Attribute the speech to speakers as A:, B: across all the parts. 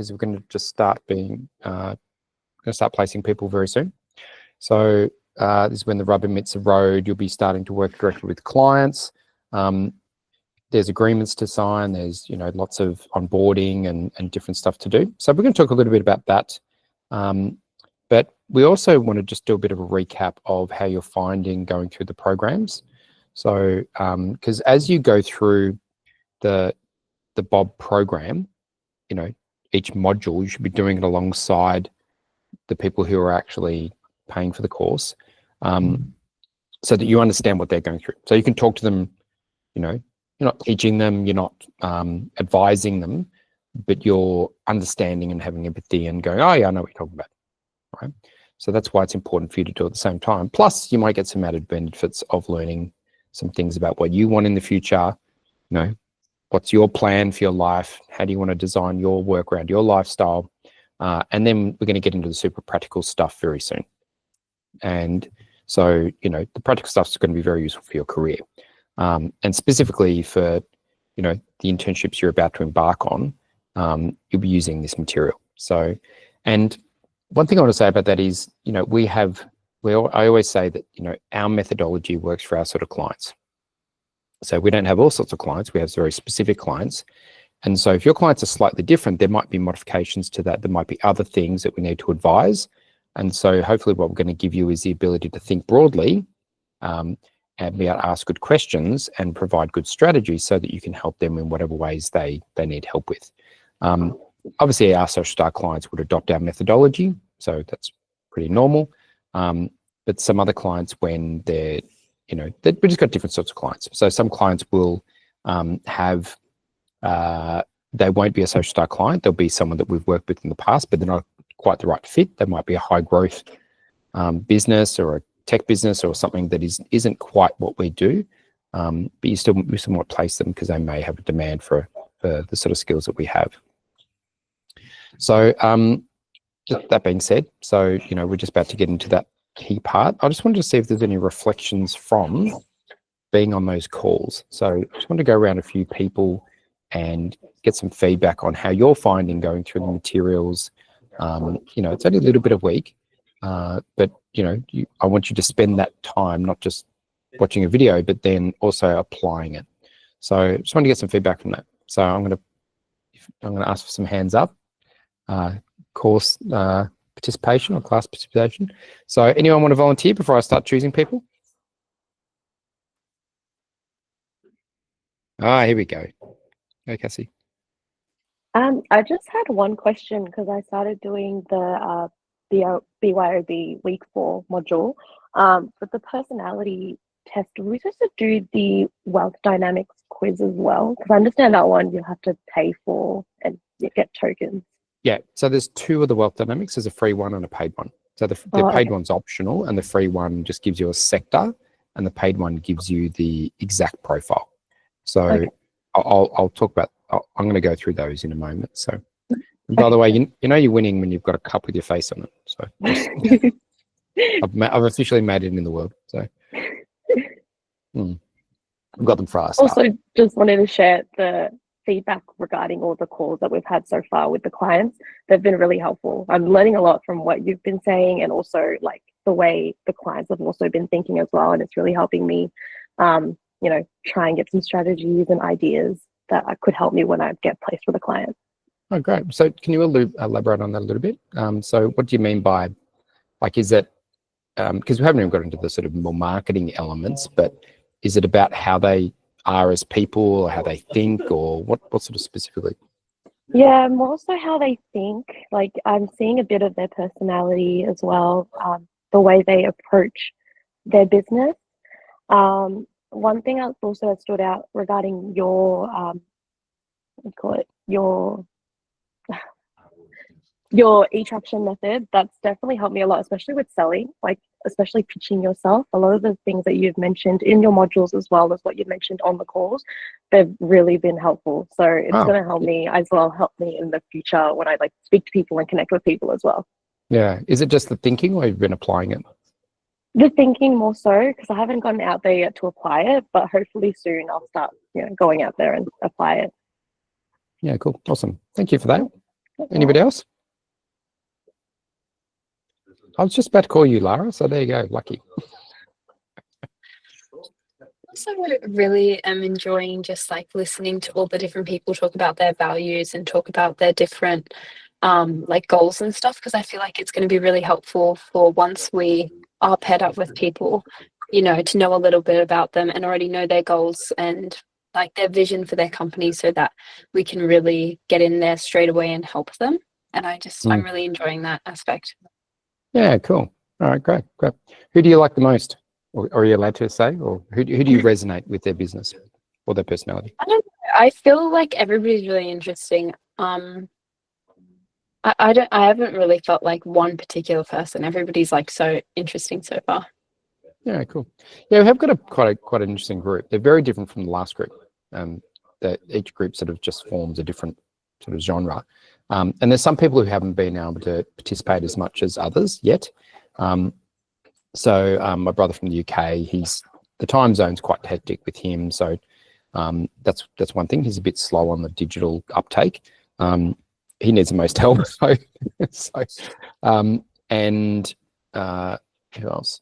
A: is we're going to just start placing people very soon. So this is when the rubber meets the road. You'll be starting to work directly with clients. There's agreements to sign. There's lots of onboarding and different stuff to do. So we're going to talk a little bit about that. But we also want to just do a bit of a recap of how you're finding going through the programs. So because as you go through the Bob program, each module, you should be doing it alongside the people who are actually paying for the course, so that you understand what they're going through. So you can talk to them, you're not teaching them, you're not advising them, but you're understanding and having empathy and going, oh yeah, I know what you're talking about, right? So that's why it's important for you to do it at the same time. Plus, you might get some added benefits of learning some things about what you want in the future, what's your plan for your life? How do you want to design your work around your lifestyle? And then we're going to get into the super practical stuff very soon. And so, the practical stuff is going to be very useful for your career. And specifically for, the internships you're about to embark on, you'll be using this material. So, and one thing I want to say about that is, I always say that, our methodology works for our sort of clients. So we don't have all sorts of clients, we have very specific clients. And so if your clients are slightly different, there might be modifications to that. There might be other things that we need to advise. And so hopefully what we're going to give you is the ability to think broadly and be able to ask good questions and provide good strategies so that you can help them in whatever ways they need help with. Obviously, our social star clients would adopt our methodology, so that's pretty normal. But some other clients, when they're we just got different sorts of clients. So some clients will they won't be a social star client. They'll be someone that we've worked with in the past, but they're not quite the right fit. They might be a high growth business or a tech business or something that isn't quite what we do. But we still want to place them because they may have a demand for the sort of skills that we have. So just that being said, so we're just about to get into that key part. I just wanted to see if there's any reflections from being on those calls. So I just want to go around a few people and get some feedback on how you're finding going through the materials. It's only a little bit a week, but I want you to spend that time not just watching a video, but then also applying it. So I just want to get some feedback from that. So I'm going to ask for some hands up. Course participation or class participation. So anyone want to volunteer before I start choosing people? Here we go. Go, Cassie.
B: I just had one question because I started doing the BYOB week 4 module. But the personality test, were we supposed to do the wealth dynamics quiz as well? Because I understand that one you have to pay for and you get tokens.
A: Yeah, so there's 2 of the wealth dynamics. There's a free one and a paid one. So the paid one's optional, and the free one just gives you a sector, and the paid one gives you the exact profile. So I'll talk about. I'm going to go through those in a moment. So, by the way, you're winning when you've got a cup with your face on it. So I've officially made it in the world. So I've got them fast.
B: Also, just wanted to share the feedback regarding all the calls that we've had so far with the clients. They've been really helpful. I'm learning a lot from what you've been saying, and also like the way the clients have also been thinking as well. And it's really helping me, try and get some strategies and ideas that could help me when I get placed with a client.
A: Oh, great. So can you elaborate on that a little bit? So what do you mean by, like, is it, because we haven't even got into the sort of more marketing elements, but is it about how they are as people or how they think, or what sort of specifically?
B: Yeah, more so how they think. Like, I'm seeing a bit of their personality as well, the way they approach their business. One thing else also that stood out regarding your your e-traction method, that's definitely helped me a lot, especially with selling, like especially pitching yourself. A lot of the things that you've mentioned in your modules, as well as what you've mentioned on the calls, they've really been helpful. So it's going to help me as well, help me in the future when I like speak to people and connect with people as well.
A: Yeah. Is it just the thinking, or you've been applying it?
B: The thinking more so, because I haven't gotten out there yet to apply it, but hopefully soon I'll start, going out there and apply it.
A: Yeah, cool. Awesome. Thank you for that. Anybody else? I was just about to call you Lara, so there you go. Lucky.
C: Also really am enjoying just like listening to all the different people talk about their values and talk about their different like goals and stuff, because I feel like it's going to be really helpful for once we are paired up with people, you know, to know a little bit about them and already know their goals and like their vision for their company, so that we can really get in there straight away and help them. And I'm really enjoying that aspect.
A: Yeah, cool. All right, great. Who do you like the most? Or are you allowed to say? Or who do you resonate with their business or their personality?
C: I don't know. I feel like everybody's really interesting. I haven't really felt like one particular person. Everybody's like so interesting so far.
A: Yeah, cool. Yeah, we have got quite an interesting group. They're very different from the last group. That each group sort of just forms a different sort of genre. And there's some people who haven't been able to participate as much as others yet. So my brother from the UK, the time zone's quite hectic with him. So that's one thing. He's a bit slow on the digital uptake. He needs the most help. And who else?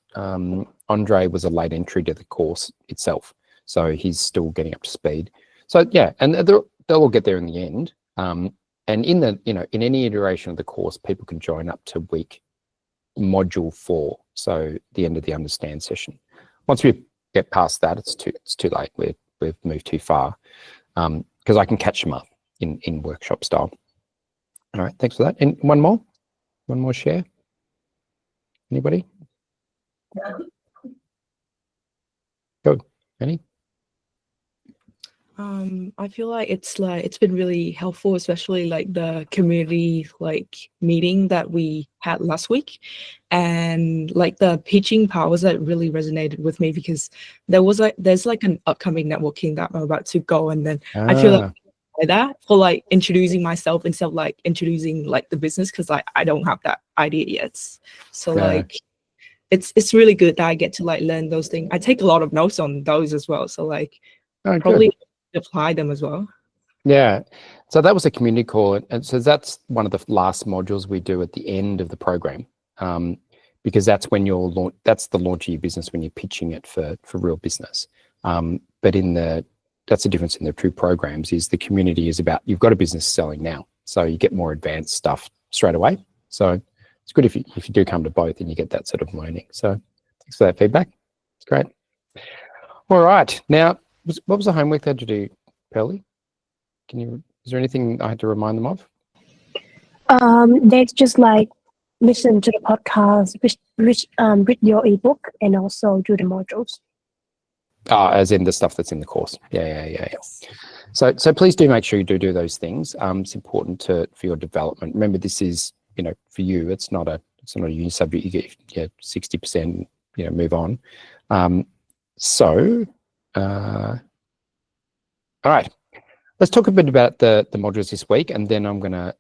A: Andre was a late entry to the course itself, so he's still getting up to speed. So yeah, and they'll all get there in the end. And in any iteration of the course, people can join up to week module 4, so the end of the understand session. Once we get past that, it's too late. We've moved too far, because I can catch them up in workshop style. All right, thanks for that. And one more share. Anybody? Go, Annie.
D: I feel like it's been really helpful, especially like the community meeting that we had last week, and like the pitching powers that really resonated with me, because there's an upcoming networking that I'm about to go, and then I feel like that for like introducing myself instead of like introducing like the business, because I don't have that idea yet. So like it's really good that I get to like learn those things. I take a lot of notes on those as well, so like probably apply them as well.
A: Yeah, so that was a community call, and so that's one of the last modules we do at the end of the program, because that's when that's the launch of your business, when you're pitching it for real business. But that's the difference in the two programs, is the community is about, you've got a business selling now, so you get more advanced stuff straight away. So it's good if you do come to both and you get that sort of learning. So thanks for that feedback. It's great. All right, now, what was the homework they had to do, Pearly? Is there anything I had to remind them of?
E: They just like listen to the podcast, read your ebook, and also do the modules.
A: As in the stuff that's in the course. Yeah. So please do make sure you do those things. It's important for your development. Remember, this is, for you, it's not a uni subject. You get 60%, move on. All right, let's talk a bit about the modules this week, and then I'm gonna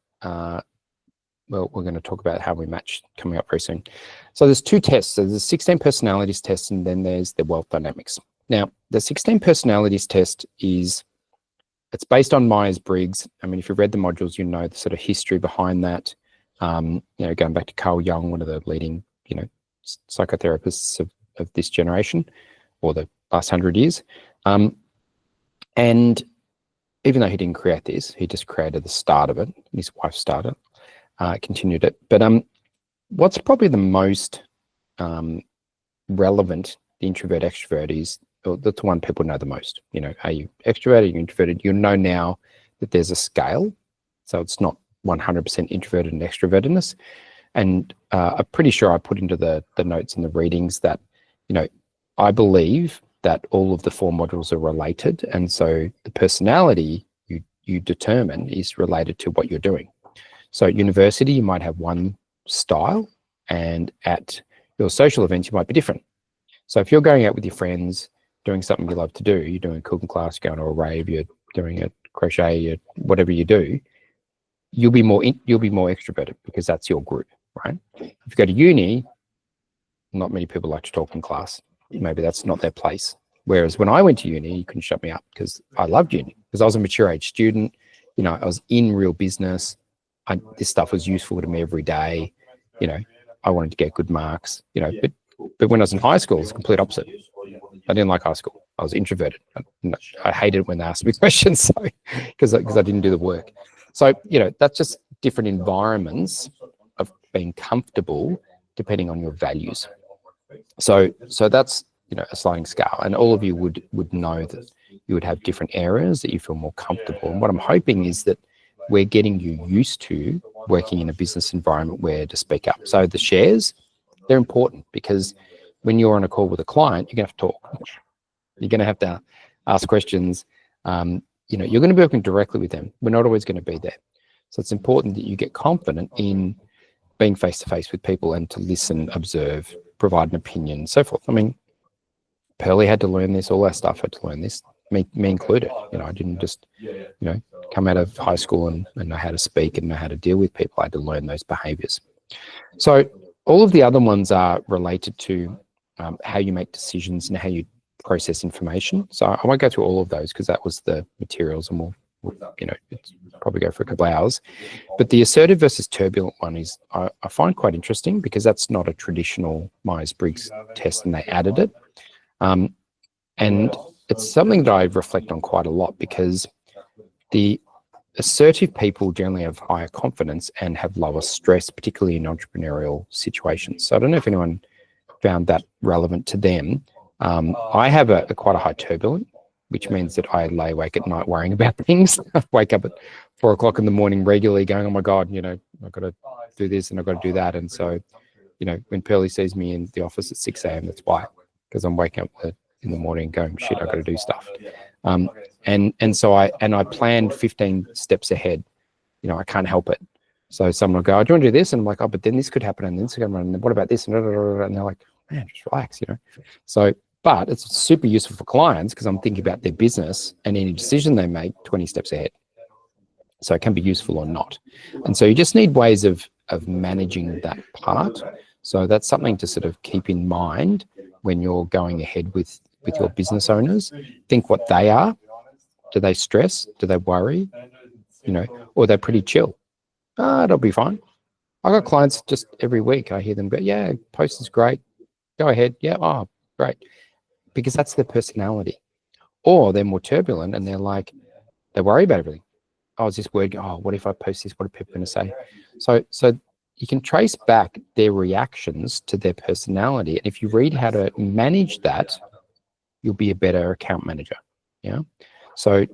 A: we're going to talk about how we match coming up very soon. So there's 2 tests. So there's a 16 personalities test, and then there's the wealth dynamics. Now, the 16 personalities test it's based on Myers-Briggs. I mean, if you've read the modules, you know the sort of history behind that. Going back to Carl Jung, one of the leading, psychotherapists of this generation, or the last 100 years. And even though he didn't create this, he just created the start of it. His wife started, continued it. But what's probably the most relevant, the introvert extrovert, is the one people know the most. Are you extroverted, are you introverted? You know now that there's a scale, so it's not 100% introverted and extrovertedness. And I'm pretty sure I put into the notes and the readings that, I believe that all of the 4 modules are related, and so the personality you determine is related to what you're doing. So at university, you might have one style, and at your social events, you might be different. So if you're going out with your friends, doing something you love to do, you're doing a cooking class, going to a rave, you're doing a crochet, whatever you do, you'll be more extroverted because that's your group, right? If you go to uni, not many people like to talk in class. Maybe that's not their place. Whereas when I went to uni, you couldn't shut me up because I loved uni, because I was a mature age student. I was in real business. this stuff was useful to me every day. I wanted to get good marks. But when I was in high school, it was the complete opposite. I didn't like high school. I was introverted. I hated it when they asked me questions, so because I didn't do the work. So that's just different environments of being comfortable depending on your values. So that's a sliding scale, and all of you would know that you would have different areas that you feel more comfortable. And what I'm hoping is that we're getting you used to working in a business environment where to speak up. So the shares, they're important, because when you're on a call with a client, you're going to have to talk. You're going to have to ask questions. You're going to be working directly with them. We're not always going to be there. So it's important that you get confident in being face-to-face with people and to listen, observe, provide an opinion, and so forth. I mean, Pearlie had to learn this. All our staff had to learn this, me included. I didn't just, come out of high school and know how to speak and know how to deal with people. I had to learn those behaviours. So all of the other ones are related to how you make decisions and how you process information. So I won't go through all of those because that was the materials, and we'll it's probably go for a couple of hours. But the assertive versus turbulent one is I find quite interesting, because that's not a traditional Myers-Briggs test, and they added it. And it's something that I reflect on quite a lot, because the assertive people generally have higher confidence and have lower stress, particularly in entrepreneurial situations. So I don't know if anyone found that relevant to them. I have quite a high turbulent, which means that I lay awake at night worrying about things. I wake up at 4 o'clock in the morning regularly going, oh my God, I've got to do this and I've got to do that. And so, when Pearlie sees me in the office at 6 a.m, that's why, because I'm waking up in the morning going, shit, I've got to do stuff. And so I planned 15 steps ahead. I can't help it. So someone will go, oh, do you want to do this? And I'm like, oh, but then this could happen, and this could happen, and what about this? And they're like, man, just relax, So, but it's super useful for clients, because I'm thinking about their business and any decision they make 20 steps ahead. So it can be useful or not. And so you just need ways of managing that part. So that's something to sort of keep in mind when you're going ahead with your business owners. Think what they are. Do they stress? Do they worry? Or they're pretty chill. It'll be fine. I got clients just every week. I hear them go, yeah, post is great. Go ahead. Yeah. Oh, great. Because that's their personality. Or they're more turbulent and they're like, they worry about everything. Oh, is this word? Oh, what if I post this? What are people going to say? So you can trace back their reactions to their personality. And if you read how to manage that, you'll be a better account manager. Yeah. So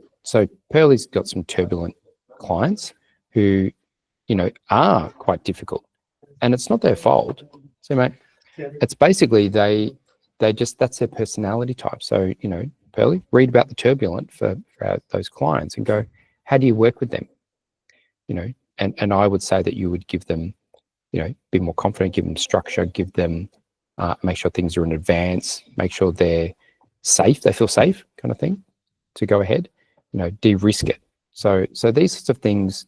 A: Pearlie's got some turbulent clients who, are quite difficult, and it's not their fault. So, mate, it's basically they just, that's their personality type. So, Pearlie, read about the turbulent for those clients and go, how do you work with them? And I would say that you would give them, be more confident, give them structure, give them, make sure things are in advance, make sure they're safe, they feel safe, kind of thing, to go ahead, de-risk it. So these sorts of things,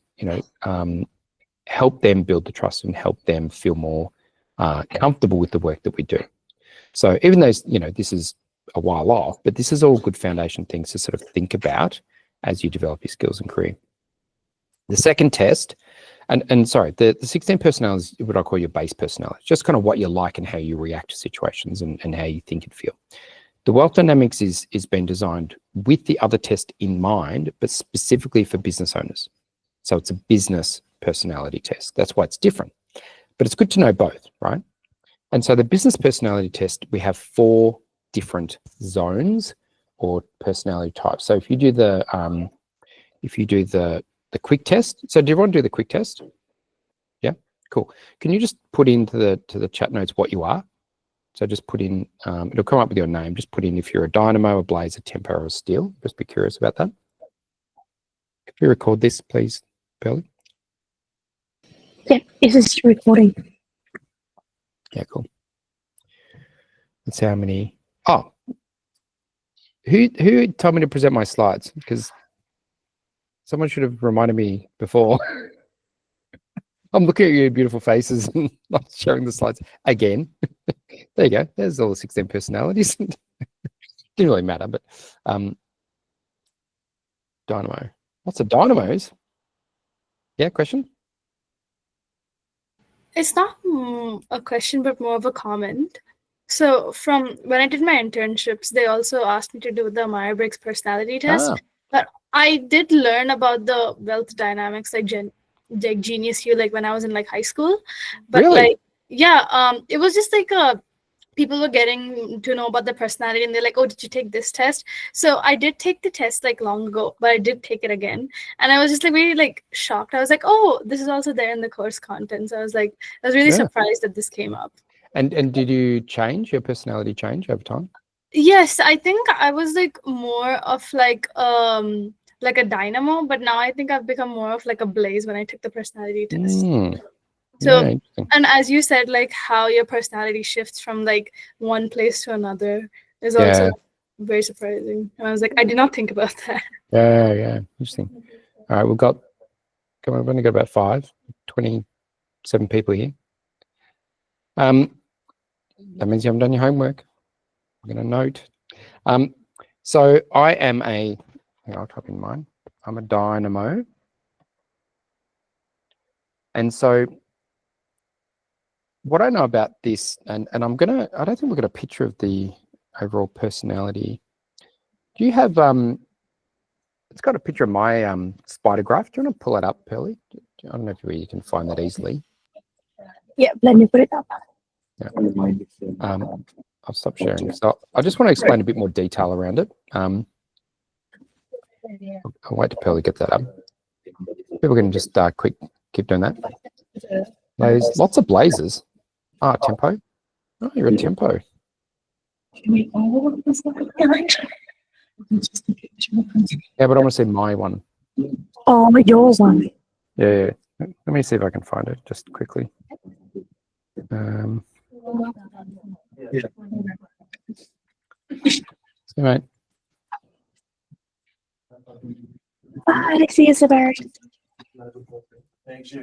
A: help them build the trust and help them feel more comfortable with the work that we do. So even though, this is a while off, but this is all good foundation things to sort of think about as you develop your skills and career. The second test, and sorry, the 16 personalities is what I call your base personality, just kind of what you like and how you react to situations and how you think and feel. The wealth dynamics is been designed with the other test in mind, but specifically for business owners. So it's a business personality test. That's why it's different. But it's good to know both, right? And so the business personality test, we have 4 different zones or personality types. So if you do the quick test, so do everyone do the quick test? Yeah, cool. Can you just put into the chat notes what you are? So just put in, it'll come up with your name. Just put in if you're a dynamo, a blaze, a tempo, or a steel. Just be curious about that. Could you record this, please, Pearlie?
E: Yeah, this is recording.
A: Yeah, cool. Let's see how many. Oh, who told me to present my slides? Because someone should have reminded me before. I'm looking at your beautiful faces and not showing the slides again. There you go. There's all the 16 personalities. Didn't really matter, but dynamo. Lots of dynamos. Yeah, question?
F: It's not a question, but more of a comment. So from when I did my internships, they also asked me to do the Myers-Briggs personality test.
A: Ah,
F: But I did learn about the wealth dynamics, like Genius U, like when I was in like high school. But
A: really?
F: like, yeah, it was just like people were getting to know about the personality, and they're like, "Oh, did you take this test?" So I did take the test like long ago, but I did take it again, and I was just like really like shocked. I was like, "Oh, this is also there in the course content." So I was really
A: Yeah.
F: surprised that this came up.
A: And did you change your personality change over time?
F: Yes, I think I was like more of like a dynamo, but now I think I've become more of like a blaze when I took the personality test.
A: Mm,
F: So,
A: yeah, interesting.
F: and as you said, like how your personality shifts from like one place to another is also
A: Yeah.
F: very surprising. I was like, I did not think about that.
A: Yeah, interesting. All right, we've only got about 27 people here. That means you haven't done your homework. I'm going to note. So I am I'll type in mine. I'm a dynamo. And so what I know about this, and I don't think we've got a picture of the overall personality. Do you have, it's got a picture of my spider graph. Do you want to pull it up, Pearly? I don't know if you can find that easily.
E: Yeah, let me put it up.
A: Yeah. I'll stop sharing. So I just want to explain a bit more detail around it. I'll wait till Pearly get that up. People can just keep doing that. There's lots of blazes. Tempo. Oh, you're a tempo. Yeah, but I want to see my one.
E: Oh, yours one.
A: Yeah. Let me see if I can find it just quickly. See, mate.
E: Bye, see you, Sabar.
G: Thanks, you.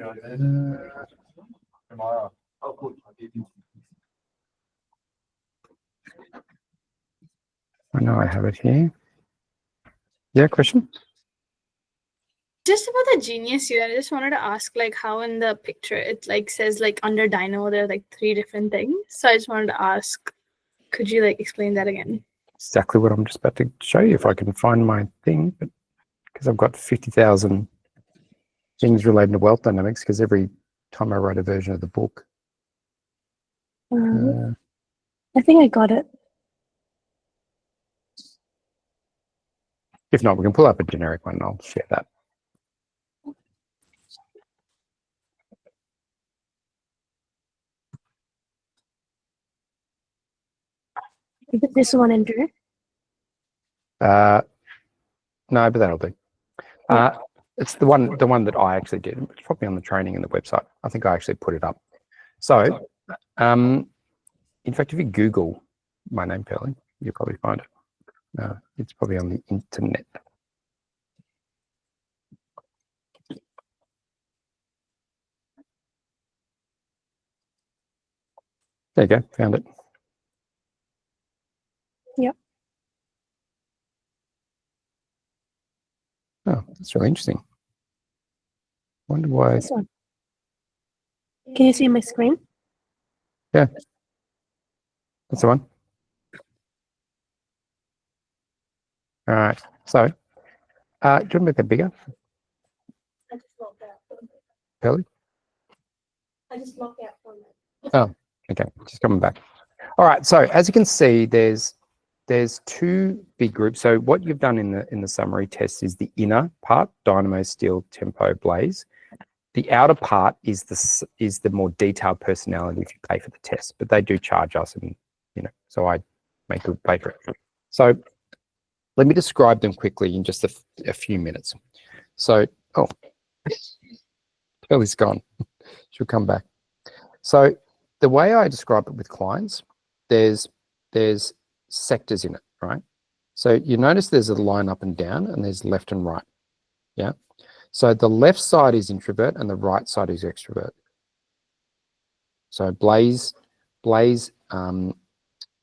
G: Tomorrow. Oh, cool.
A: I know I have it here. Yeah, question?
F: Just about the Genius U, I just wanted to ask like how in the picture it like says like under Dynamo there are like 3 different things. So I just wanted to ask, could you like explain that again?
A: Exactly what I'm just about to show you if I can find my thing, but because I've got 50,000 things related to wealth dynamics, because every time I write a version of the book.
E: I think I got it.
A: If not, we can pull up a generic one and I'll share that.
E: Is it this one, Andrew?
A: No, but that'll do. It's the one that I actually did. It's probably on the training and the website. I think I actually put it up. So, in fact, if you Google my name, Pearly, you'll probably find it. It's probably on the internet. There you go, found it.
E: Yep.
A: Oh, that's really interesting. Wonder why.
E: This one. Can you see my screen?
A: Yeah, that's the one. All right, so do you want to make that bigger, Pearly?
E: I just locked out from it.
A: Oh, okay, just coming back. All right, so as you can see, there's 2 big groups. So what you've done in the summary test is the inner part, Dynamo, Steel, Tempo, Blaze. The outer part is the more detailed personality if you pay for the test, but they do charge us, and so I make you pay for it. So let me describe them quickly in just a few minutes. So, Pearly's gone. She'll come back. So the way I describe it with clients, there's sectors in it, right? So you notice there's a line up and down, and there's left and right. Yeah. So the left side is introvert and the right side is extrovert. So Blaze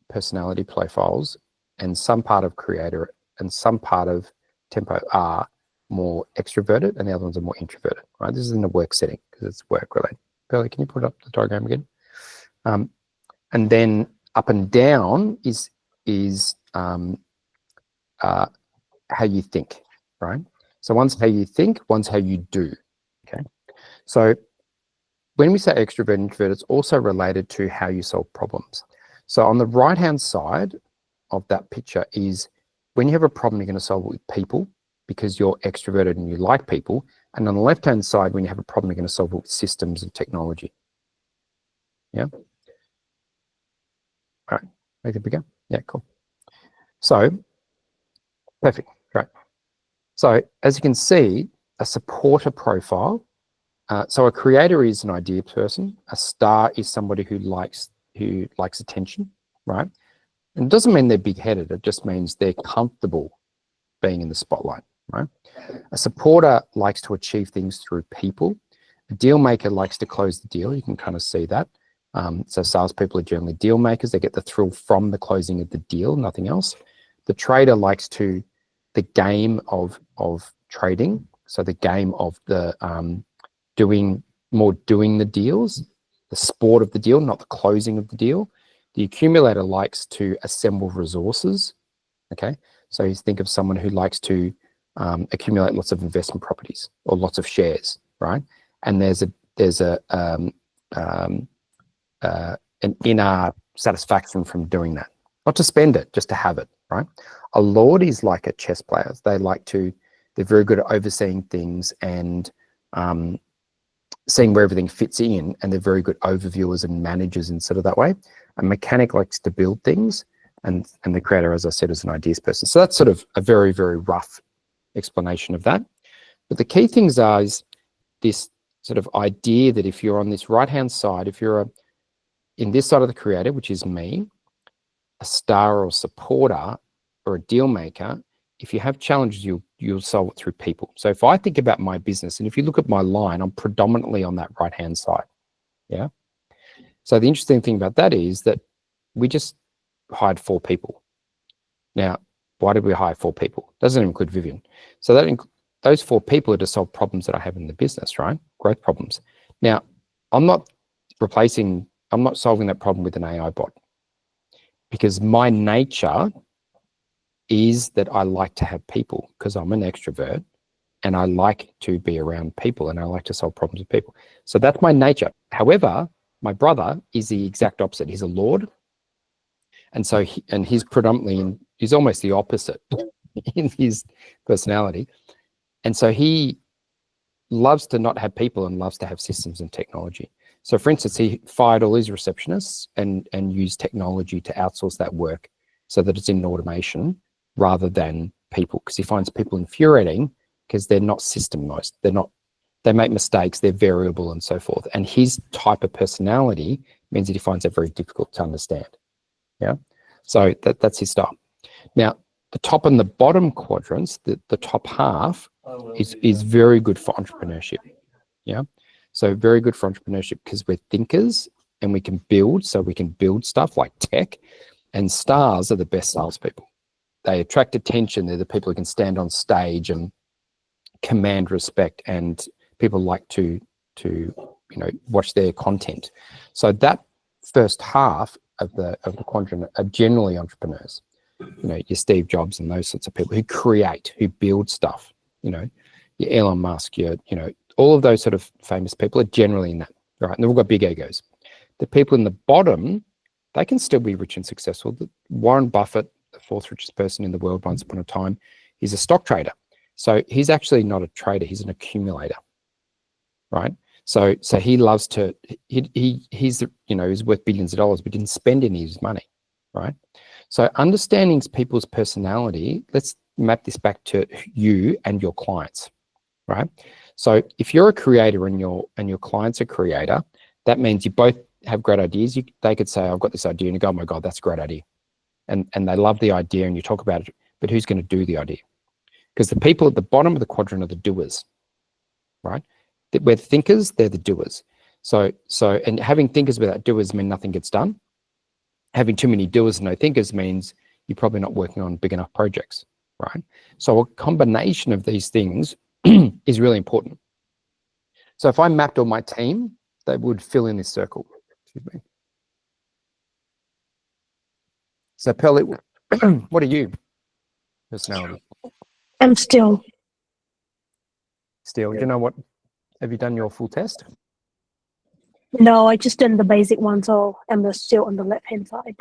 A: personality profiles and some part of creator and some part of Tempo are more extroverted and the other ones are more introverted, right? This is in a work setting because it's work related. Pearly, can you put up the diagram again? And then up and down is how you think, right? So one's how you think, one's how you do, okay? So when we say extrovert and introvert, it's also related to how you solve problems. So on the right-hand side of that picture is when you have a problem, you're going to solve it with people because you're extroverted and you like people. And on the left-hand side, when you have a problem, you're going to solve it with systems and technology. Yeah? All right, make it bigger. Yeah, cool. So, perfect, great. So as you can see, a supporter profile. So a creator is an idea person. A star is somebody who likes attention, right? And it doesn't mean they're big-headed. It just means they're comfortable being in the spotlight, right? A supporter likes to achieve things through people. A deal maker likes to close the deal. You can kind of see that. So salespeople are generally deal makers. They get the thrill from the closing of the deal, nothing else. The trader likes the game of trading. So the game of the doing the deals, the sport of the deal, not the closing of the deal. The accumulator likes to assemble resources. Okay, so you think of someone who likes to accumulate lots of investment properties or lots of shares, right? And there's an inner satisfaction from doing that, not to spend it, just to have it, right? A lord is like a chess player. They're very good at overseeing things and seeing where everything fits in, and they're very good overviewers and managers instead of that way. A mechanic likes to build things, and the creator, as I said, is an ideas person. So that's sort of a very, very rough explanation of that. But the key things are is this sort of idea that if you're on this right-hand side, if you're in this side of the creator, which is me, a star or supporter or a deal maker, if you have challenges, you'll solve it through people. So if I think about my business, and if you look at my line, I'm predominantly on that right-hand side, yeah? So the interesting thing about that is that we just hired 4 people. Now, why did we hire 4 people? Doesn't include Vivian. So those 4 people are to solve problems that I have in the business, right? Growth problems. Now, I'm not solving that problem with an AI bot, because my nature is that I like to have people, because I'm an extrovert and I like to be around people and I like to solve problems with people. So that's my nature. However, my brother is the exact opposite. He's a lord. And so he's predominantly, he's almost the opposite in his personality. And so he loves to not have people and loves to have systems and technology. So for instance, he fired all his receptionists and used technology to outsource that work so that it's in automation rather than people, because he finds people infuriating because they're not systemized. They make mistakes, they're variable and so forth. And his type of personality means that he finds it very difficult to understand. Yeah. So that's his style. Now, the top and the bottom quadrants, the top half is very good for entrepreneurship. Yeah. So very good for entrepreneurship because we're thinkers and we can build. So we can build stuff like tech, and stars are the best salespeople. They attract attention. They're the people who can stand on stage and command respect, and people like to watch their content. So that first half of the quadrant are generally entrepreneurs. Your Steve Jobs and those sorts of people who create, who build stuff. Your Elon Musk, all of those sort of famous people are generally in that, right? And they've all got big egos. The people in the bottom, they can still be rich and successful. Warren Buffett, the 4th richest person in the world once upon a time, he's a stock trader. So he's actually not a trader, he's an accumulator, right? So he loves to, he's worth billions of dollars, but didn't spend any of his money, right? So understanding people's personality, let's map this back to you and your clients, right? So if you're a creator and your client's a creator, that means you both have great ideas. They could say, I've got this idea, and you go, oh my God, that's a great idea. And they love the idea and you talk about it, but who's going to do the idea? Because the people at the bottom of the quadrant are the doers, right? We're thinkers, they're the doers. So and having thinkers without doers mean nothing gets done. Having too many doers and no thinkers means you're probably not working on big enough projects, right? So a combination of these things is really important. So if I mapped all my team, that would fill in this circle. Excuse me. So Pearl, what are you? Personality.
E: I'm still.
A: Still, do you know what? Have you done your full test?
E: No, I just done the basic one, so I'm still on the left-hand side.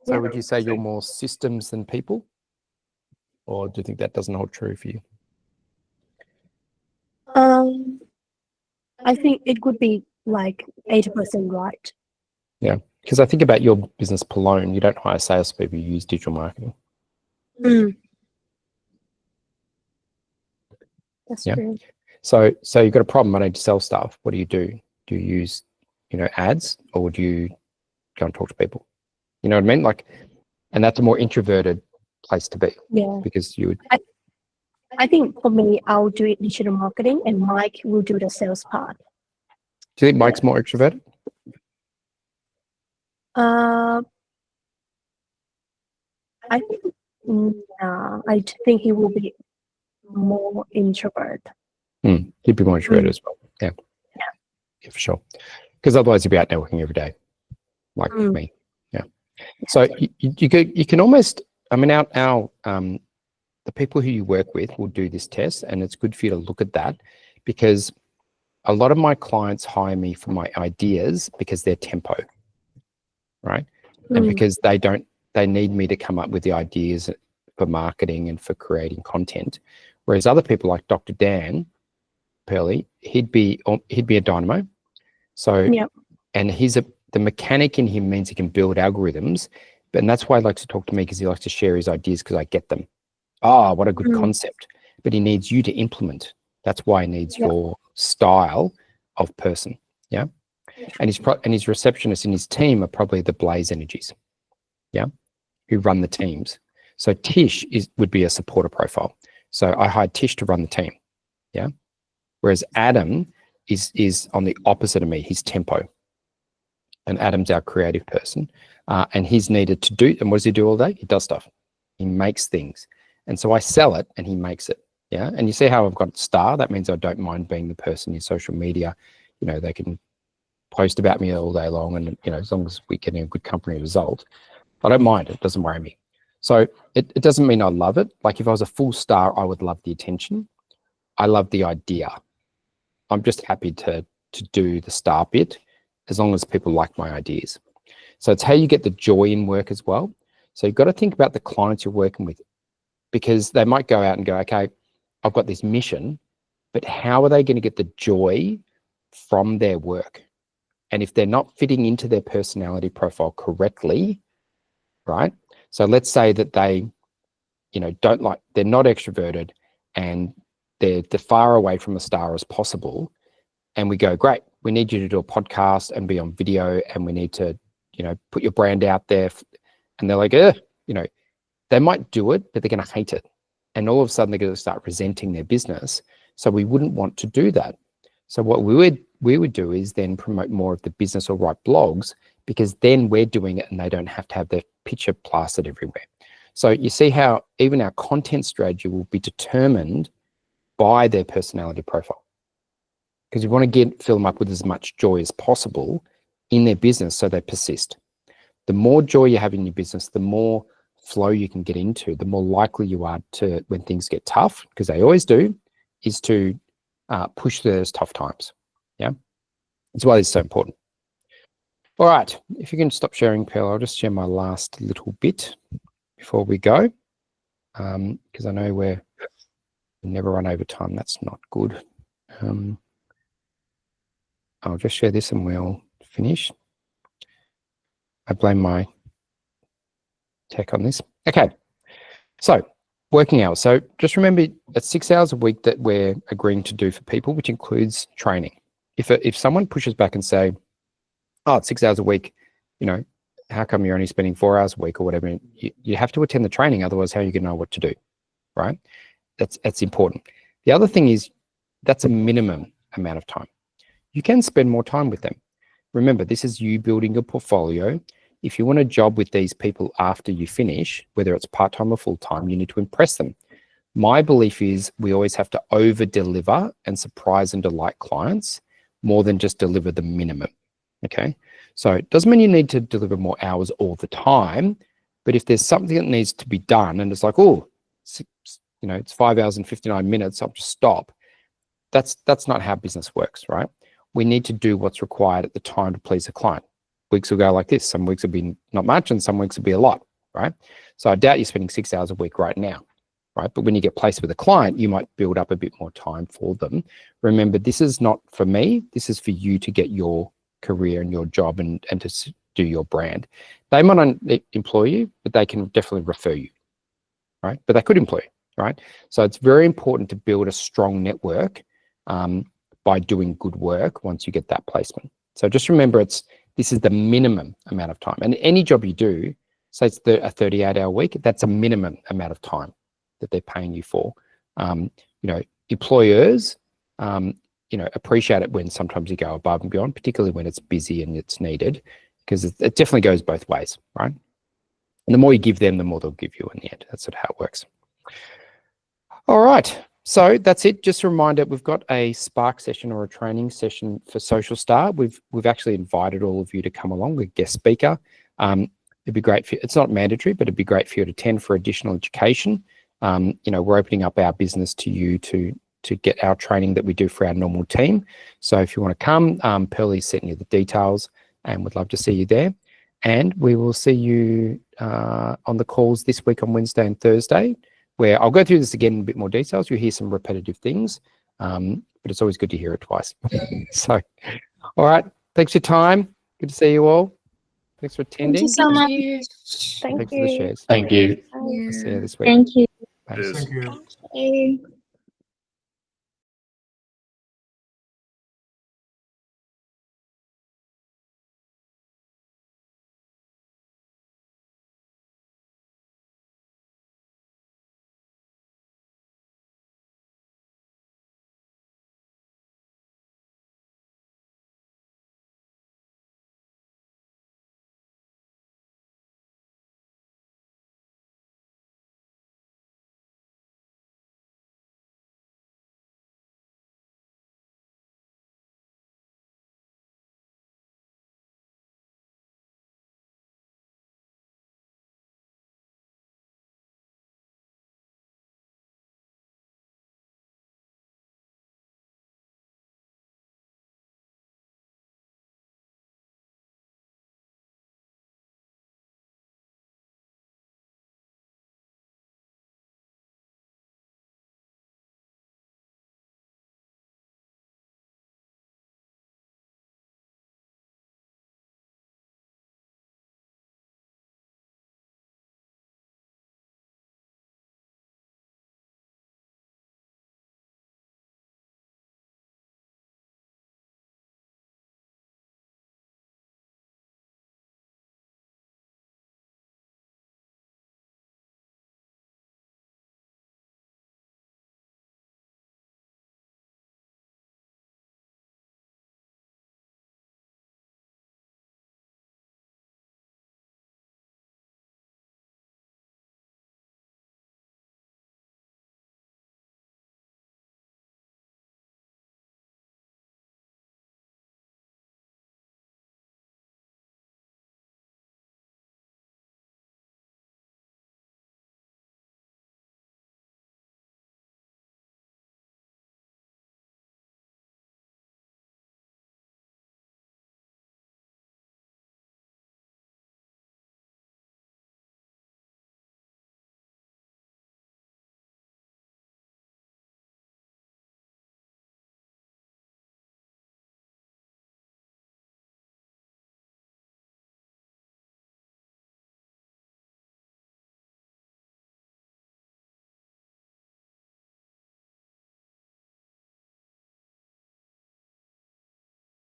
A: So
E: Yeah.
A: would you say you're more systems than people? Or do you think that doesn't hold true for you?
E: I think it could be like 80% right.
A: Yeah, because I think about your business alone, you don't hire salespeople, you use digital marketing.
E: Mm. That's
A: Yeah.
E: true.
A: So you've got a problem. I need to sell stuff. What do? Do you use, ads, or do you go and talk to people? You know what I mean? Like, and that's a more introverted place to be
E: Yeah.
A: because you would.
E: I think for me, I'll do it digital marketing and Mike will do the sales part.
A: Do you think Mike's more extroverted?
E: I think, I think he will be more introvert.
A: He'd be more introverted as well. Yeah, for sure. Because otherwise, you'd be out networking every day, like me. Yeah. So you can almost. I mean, our the people who you work with will do this test, and it's good for you to look at that because a lot of my clients hire me for my ideas because they're tempo, right? And because they need me to come up with the ideas for marketing and for creating content. Whereas other people like Dr. Dan Pearly, he'd be a dynamo. So, and the mechanic in him means he can build algorithms, and that's why he likes to talk to me because he likes to share his ideas because I get them. Oh, what a good concept. But he needs you to implement. That's why he needs your style of person. Yeah. And his receptionist and his team are probably the Blaze energies. Yeah. Who run the teams. So Tish would be a supporter profile. So I hired Tish to run the team. Yeah. Whereas Adam is on the opposite of me. He's tempo. And Adam's our creative person. And he's needed to do, and what does he do all day? He does stuff. He makes things. And so I sell it and he makes it. Yeah. And you see how I've got a star? That means I don't mind being the person in social media. They can post about me all day long. And, as long as we get a good company result, I don't mind. It doesn't worry me. So it doesn't mean I love it. Like if I was a full star, I would love the attention. I love the idea. I'm just happy to do the star bit as long as people like my ideas. So it's how you get the joy in work as well. So you've got to think about the clients you're working with because they might go out and go, okay, I've got this mission, but how are they going to get the joy from their work? And if they're not fitting into their personality profile correctly, right? So let's say that they, they're not extroverted and they're far away from a star as possible. And we go, great, we need you to do a podcast and be on video and we need to, put your brand out there. And they're like, they might do it, but they're going to hate it. And all of a sudden they're going to start resenting their business. So we wouldn't want to do that. So what we would do is then promote more of the business or write blogs because then we're doing it and they don't have to have their picture plastered everywhere. So you see how even our content strategy will be determined by their personality profile. Because you want to fill them up with as much joy as possible in their business so they persist. The more joy you have in your business, the more flow you can get into, the more likely you are to, when things get tough, because they always do, is to push through those tough times. Yeah, that's why this is so important. All right, if you can stop sharing, Pearl, I'll just share my last little bit before we go, because I know we never run over time. That's not good. I'll just share this and we'll finish. I blame my tech on this. Okay, so working hours. So just remember it's 6 hours a week that we're agreeing to do for people, which includes training. If someone pushes back and say, oh, it's 6 hours a week, how come you're only spending 4 hours a week or whatever? You have to attend the training, otherwise how are you going to know what to do, right? That's important. The other thing is that's a minimum amount of time. You can spend more time with them. Remember, this is you building your portfolio. If you want a job with these people after you finish, whether it's part-time or full-time, you need to impress them. My belief is we always have to over-deliver and surprise and delight clients more than just deliver the minimum. Okay, so it doesn't mean you need to deliver more hours all the time, but if there's something that needs to be done and it's like, oh, it's 5 hours and 59 minutes, I'll just stop. That's not how business works, right? We need to do what's required at the time to please the client. Weeks will go like this. Some weeks will be not much and some weeks will be a lot, right? So I doubt you're spending 6 hours a week right now, right? But when you get placed with a client, you might build up a bit more time for them. Remember, this is not for me. This is for you to get your career and your job and to do your brand. They might not employ you, but they can definitely refer you, right? But they could employ you, right? So it's very important to build a strong network by doing good work once you get that placement. So just remember, this is the minimum amount of time. And any job you do, say it's a 38-hour week, that's a minimum amount of time that they're paying you for. Employers, appreciate it when sometimes you go above and beyond, particularly when it's busy and it's needed, because it definitely goes both ways, right? And the more you give them, the more they'll give you in the end. That's sort of how it works. All right. So that's it. Just a reminder, we've got a Spark session or a training session for Social Star. We've actually invited all of you to come along with guest speaker. It'd be great for you. It's not mandatory, but it'd be great for you to attend for additional education. We're opening up our business to you to get our training that we do for our normal team. So if you want to come, Pearlie's sending you the details and we'd love to see you there. And we will see you on the calls this week on Wednesday and Thursday, where I'll go through this again in a bit more details. You'll hear some repetitive things, but it's always good to hear it twice. So, all right. Thanks for your time. Good to see you all. Thanks for attending.
F: Thank you so much.
B: Thank
A: Thanks
B: you.
A: for the shares.
H: Thank you.
A: See you this week.
E: Thank you.
A: Thanks.
G: Thank you.
E: Thank you.